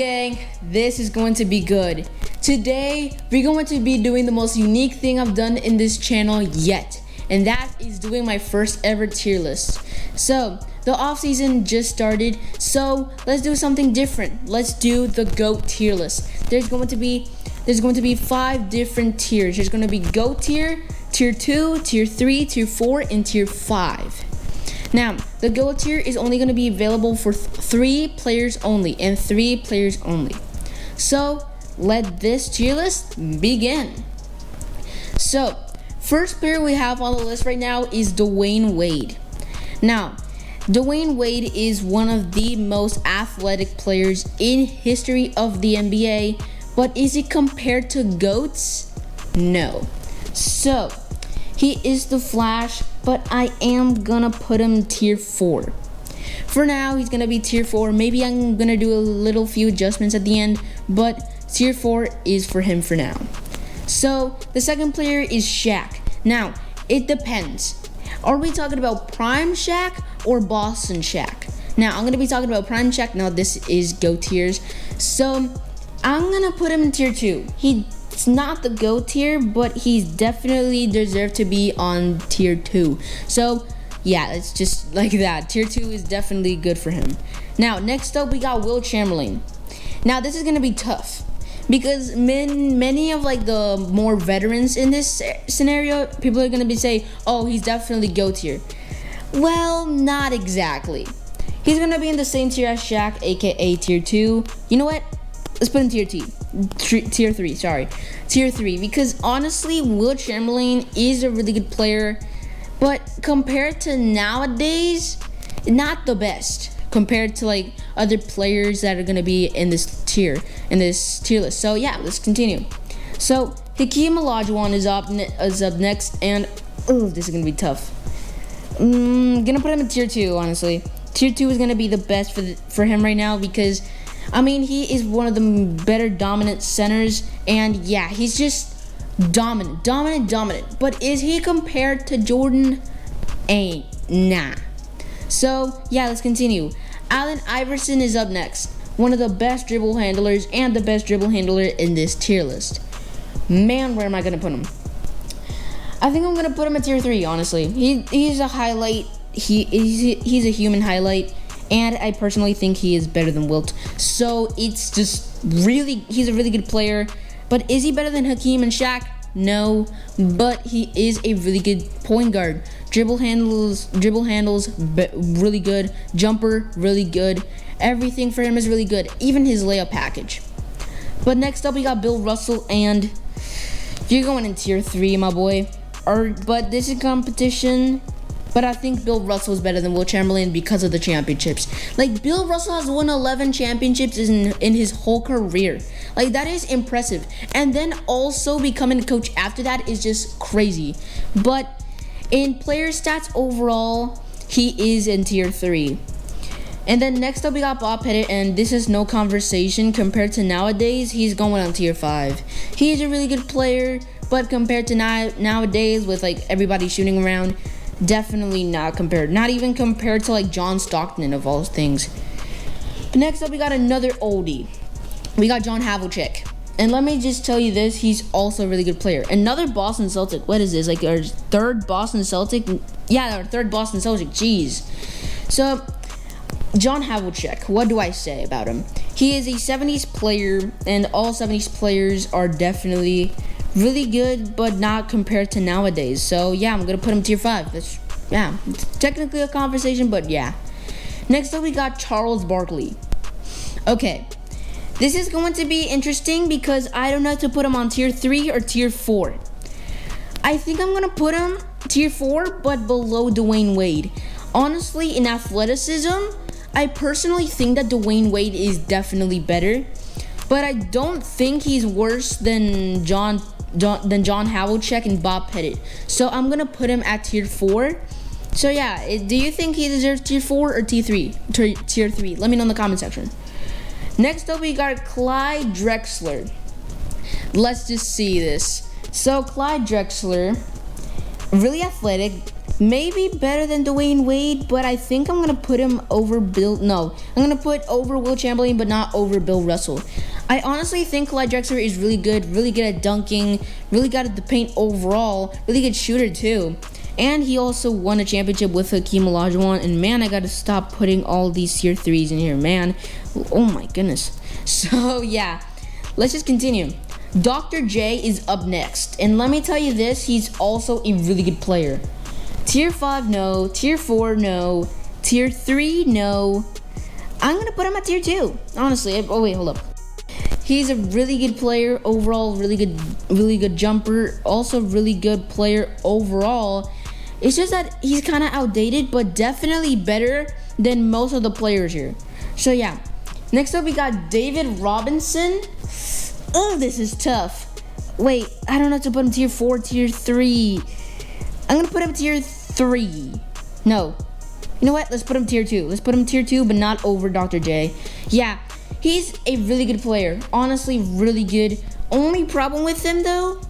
Gang, this is going to be good. Today, we're going to be doing the most unique thing I've done in this channel yet, and that is doing my first ever tier list. So, the off season just started, so let's do something different. Let's do the GOAT tier list. There's going to be 5 different tiers. There's going to be GOAT tier, tier 2, tier 3, tier 4, and tier 5. Now, the GOAT tier is only going to be available for 3 players only, and 3 players only. So, let this tier list begin. So, first player we have on the list right now is Dwayne Wade. Now, Dwayne Wade is one of the most athletic players in history of the NBA, but is he compared to GOATs? No. So, he is the Flash, but I am gonna put him tier 4. For now, he's gonna be tier 4. Maybe I'm gonna do a little few adjustments at the end, but tier 4 is for him for now. So, the second player is Shaq. Now, it depends. Are we talking about Prime Shaq or Boston Shaq? Now, I'm gonna be talking about Prime Shaq. Now, this is GOAT tiers. So, I'm gonna put him in tier 2. It's not the GOAT tier, but he's definitely deserved to be on tier 2. So, yeah, it's just like that. Tier 2 is definitely good for him. Now, next up, we got Will Chamberlain. Now, this is going to be tough because many of like the more veterans in this scenario, people are going to be saying, oh, he's definitely GOAT tier. Well, not exactly. He's going to be in the same tier as Shaq, aka tier 2. You know what? Let's put him tier 3, because honestly, Will Chamberlain is a really good player, but compared to nowadays, not the best compared to like other players that are gonna be in this tier list. So yeah, let's continue. So Hakeem Olajuwon is up next, and this is gonna be tough. Gonna put him in tier 2. Honestly, tier 2 is gonna be the best for him right now because, I mean, he is one of the better dominant centers, and yeah, he's just dominant. But is he compared to Jordan? Nah. So, yeah, let's continue. Allen Iverson is up next. One of the best dribble handlers and the best dribble handler in this tier list. Man, where am I going to put him? I think I'm going to put him at tier 3, honestly. He's a highlight. He's a human highlight. And I personally think he is better than Wilt. So it's just he's a really good player. But is he better than Hakeem and Shaq? No. But he is a really good point guard. Dribble handles, really good. Jumper, really good. Everything for him is really good. Even his layup package. But next up, we got Bill Russell. And you're going in tier 3, my boy. But this is competition. But I think Bill Russell is better than Will Chamberlain because of the championships. Like, Bill Russell has won 11 championships in his whole career. Like, that is impressive. And then also becoming a coach after that is just crazy. But in player stats overall, he is in tier 3. And then next up, we got Bob Pettit, and this is no conversation. Compared to nowadays, he's going on tier 5. He is a really good player, but compared to nowadays with, like, everybody shooting around, definitely not compared. Not even compared to like John Stockton of all things. But next up, we got another oldie. We got John Havlicek. And let me just tell you this, he's also a really good player. Another Boston Celtic. What is this? Like our third Boston Celtic? Yeah, our third Boston Celtic. Jeez. So, John Havlicek, what do I say about him? He is a 70s player, and all 70s players are definitely really good, but not compared to nowadays. So yeah, I'm gonna put him tier 5. It's technically a conversation, but yeah. Next up, we got Charles Barkley. Okay, this is going to be interesting because I don't know if to put him on tier 3 or tier 4. I think I'm gonna put him tier 4, but below Dwayne Wade. Honestly, in athleticism, I personally think that Dwayne Wade is definitely better, but I don't think he's worse than John Havlicek and Bob Pettit. So I'm gonna put him at tier 4. So yeah, do you think he deserves tier 4 or tier 3? Tier 3. Let me know in the comment section. Next up, we got Clyde Drexler. Let's just see this. So Clyde Drexler, really athletic, maybe better than Dwayne Wade, but I think I'm gonna put him over Bill. No, I'm gonna put over Will Chamberlain, but not over Bill Russell. I honestly think Clyde Drexler is really good at dunking, really good at the paint overall, really good shooter too. And he also won a championship with Hakeem Olajuwon. And man, I gotta stop putting all these tier 3s in here, man. Oh my goodness. So yeah, let's just continue. Dr. J is up next. And let me tell you this, he's also a really good player. Tier 5, no. Tier 4, no. Tier 3, no. I'm gonna put him at tier 2, honestly. Oh wait, hold up. He's a really good player overall, really good jumper, also really good player overall. It's just that he's kind of outdated, but definitely better than most of the players here. So yeah, next up we got David Robinson. Oh, this is tough. Wait, I don't know if to put him tier 4, tier 3. I'm gonna put him tier 3. No, you know what? Let's put him tier 2. Let's put him tier 2, but not over Dr. J. Yeah, he's a really good player. Honestly, really good. Only problem with him though,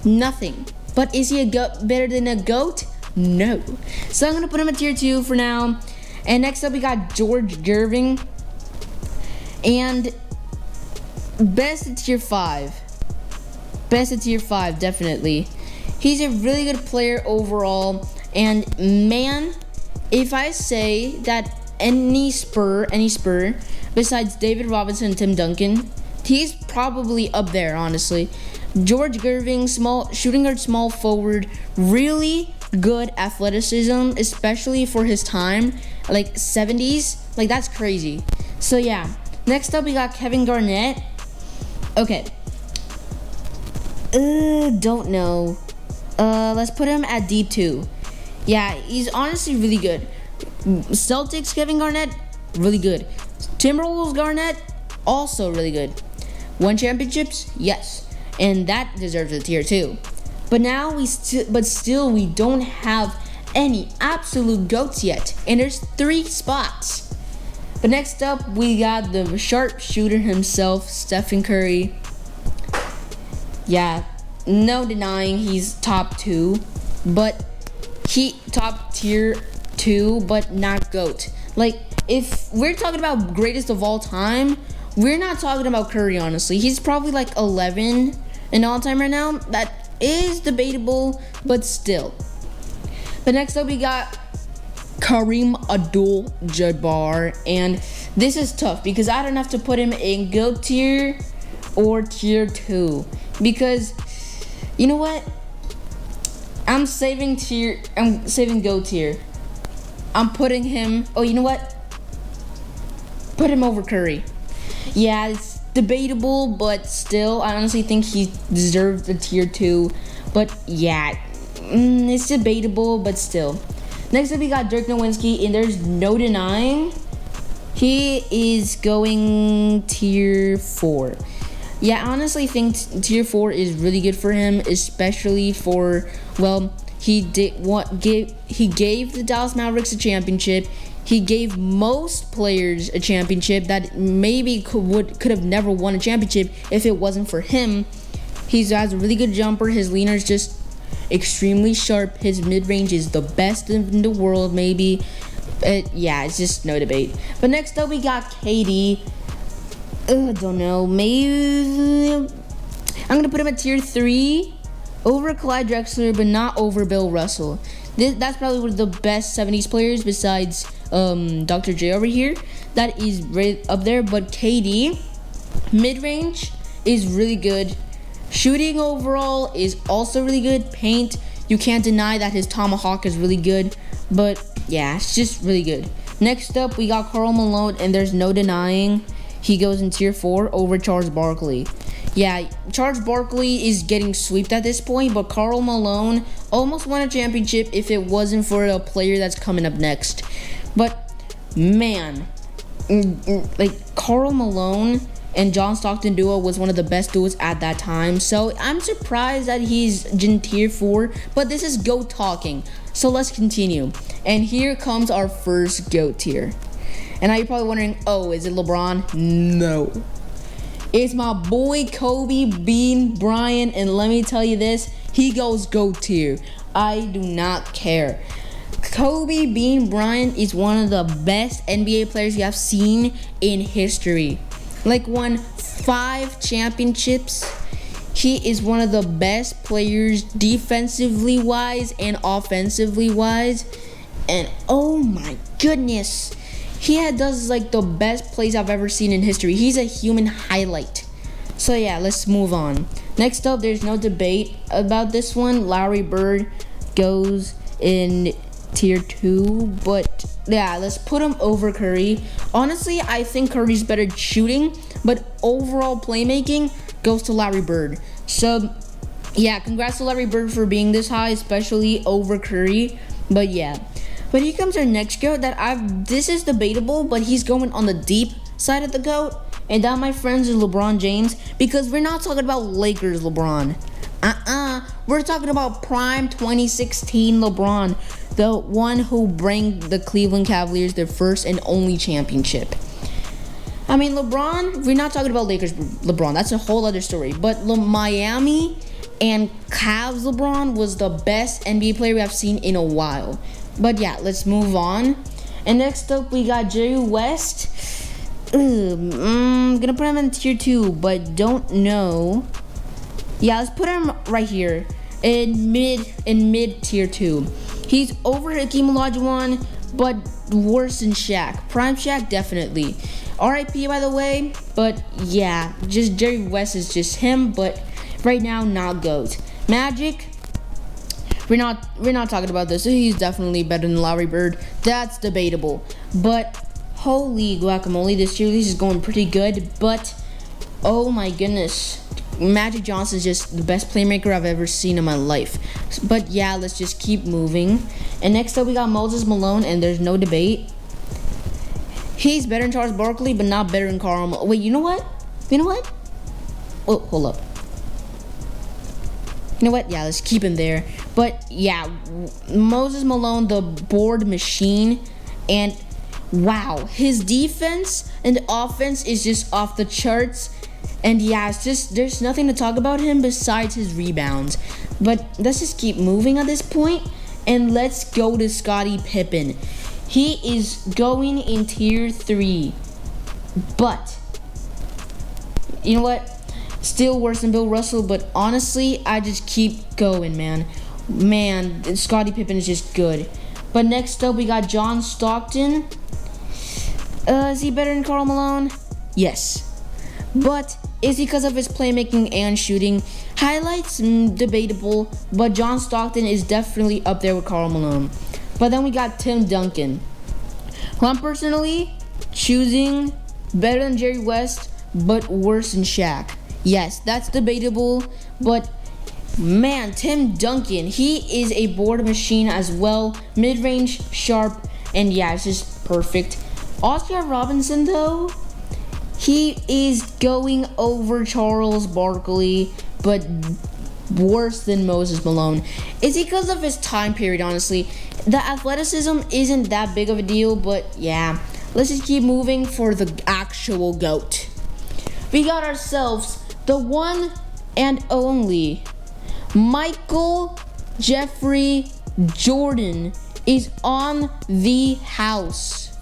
nothing. But is he a GOAT better than a GOAT? No. So I'm gonna put him at tier 2 for now. And next up we got George Gervin. And best at tier 5. Best at tier 5, definitely. He's a really good player overall. And man, if I say that any Spur besides David Robinson and Tim Duncan, he's probably up there, honestly. George Gervin, shooting guard, small forward, really good athleticism, especially for his time, like 70s. Like, that's crazy. So yeah, next up we got Kevin Garnett. Okay. Don't know. Let's put him at D2. Yeah, he's honestly really good. Celtics Kevin Garnett, really good. Timberwolves Garnett, also really good. Won championships? Yes. And that deserves a tier 2. But now still we don't have any absolute GOATs yet. And there's 3 spots. But next up we got the sharpshooter himself, Stephen Curry. Yeah, no denying he's top 2, but he top tier 2, but not GOAT. Like, if we're talking about greatest of all time, we're not talking about Curry, honestly. He's probably like 11 in all time right now. That is debatable, but still. But next up we got Kareem Abdul-Jabbar, and this is tough because I don't have to put him in GOAT tier or tier 2, because you know what? I'm saving GOAT tier. I'm putting him, oh, you know what? Put him over Curry. Yeah, it's debatable, but still, I honestly think he deserves a tier 2. But yeah, it's debatable, but still. Next up, we got Dirk Nowitzki, and there's no denying he is going tier 4. Yeah, I honestly think tier 4 is really good for him, especially for, well, he gave the Dallas Mavericks a championship. He gave most players a championship that maybe could have never won a championship if it wasn't for him. He has a really good jumper. His leaner is just extremely sharp. His mid-range is the best in the world, maybe. Yeah, it's just no debate. But next up, we got KD. I don't know. Maybe I'm going to put him at tier 3 over Clyde Drexler, but not over Bill Russell. That's probably one of the best 70s players besides Dr. J over here. That is right up there. But KD, mid-range is really good. Shooting overall is also really good. Paint, you can't deny that his tomahawk is really good. But yeah, it's just really good. Next up, we got Karl Malone, and there's no denying he goes in tier 4 over Charles Barkley. Yeah, Charles Barkley is getting swept at this point, but Karl Malone almost won a championship if it wasn't for a player that's coming up next. But man, like Karl Malone and John Stockton duo was one of the best duos at that time. So I'm surprised that he's in tier 4, but this is GOAT talking. So let's continue. And here comes our first GOAT tier. And now you're probably wondering, oh, is it LeBron? No. It's my boy Kobe Bean Bryant, and let me tell you this, he goes GOAT tier. I do not care. Kobe Bean Bryant is one of the best NBA players you have seen in history. Like, won 5 championships. He is one of the best players defensively wise and offensively wise. And oh my goodness, does like the best plays I've ever seen in history. He's a human highlight. So yeah, let's move on. Next up, there's no debate about this one. Larry Bird goes in tier 2, but yeah, let's put him over Curry. Honestly, I think Curry's better at shooting, but overall playmaking goes to Larry Bird. So yeah, congrats to Larry Bird for being this high, especially over Curry. But yeah, but here comes our next GOAT this is debatable, but he's going on the deep side of the GOAT. And that, my friends, is LeBron James, because we're not talking about Lakers LeBron. We're talking about prime 2016 LeBron, the one who bring the Cleveland Cavaliers their first and only championship. I mean, LeBron, we're not talking about Lakers LeBron. That's a whole other story. But Miami and Cavs LeBron was the best NBA player we have seen in a while. But yeah, let's move on. And next up, we got Jerry West. I'm gonna put him in tier 2, but don't know. Yeah, let's put him right here in mid tier 2. He's over Hakeem Olajuwon, but worse than Shaq. Prime Shaq, definitely. RIP, by the way. But yeah, just Jerry West is just him, but right now not GOAT. Magic, we're not talking about this. He's definitely better than Larry Bird. That's debatable. But holy guacamole, this tier list is going pretty good, but oh my goodness, Magic Johnson's just the best playmaker I've ever seen in my life. But yeah, let's just keep moving. And next up, we got Moses Malone, and there's no debate. He's better than Charles Barkley, but not better than Karl Malone. Wait, you know what? Oh, hold up. You know what? Yeah, let's keep him there. But yeah, Moses Malone, the board machine, and wow, his defense and offense is just off the charts. And yeah, it's just, there's nothing to talk about him besides his rebounds. But let's just keep moving at this point, and let's go to Scottie Pippen. He is going in tier 3. But you know what? Still worse than Bill Russell, but honestly, I just keep going, man. Scottie Pippen is just good. But next up, we got John Stockton. Is he better than Karl Malone? Yes. But is he because of his playmaking and shooting? Highlights, debatable, but John Stockton is definitely up there with Karl Malone. But then we got Tim Duncan, who I'm personally choosing better than Jerry West, but worse than Shaq. Yes, that's debatable, but man, Tim Duncan, he is a board machine as well. Mid-range, sharp, and yeah, it's just perfect. Oscar Robinson, though, he is going over Charles Barkley, but worse than Moses Malone. Is he because of his time period, honestly? The athleticism isn't that big of a deal, but yeah. Let's just keep moving for the actual GOAT. We got ourselves the one and only Michael Jeffrey Jordan is on the house.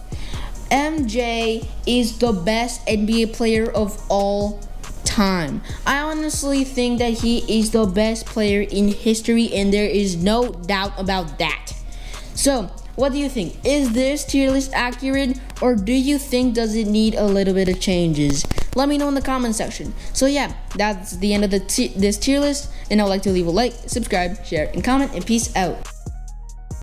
MJ is the best NBA player of all time. I honestly think that he is the best player in history, and there is no doubt about that. So, what do you think? Is this tier list accurate, or do you think does it need a little bit of changes? Let me know in the comment section. So yeah, that's the end of this tier list, and I would like to leave a like, subscribe, share, and comment, and peace out.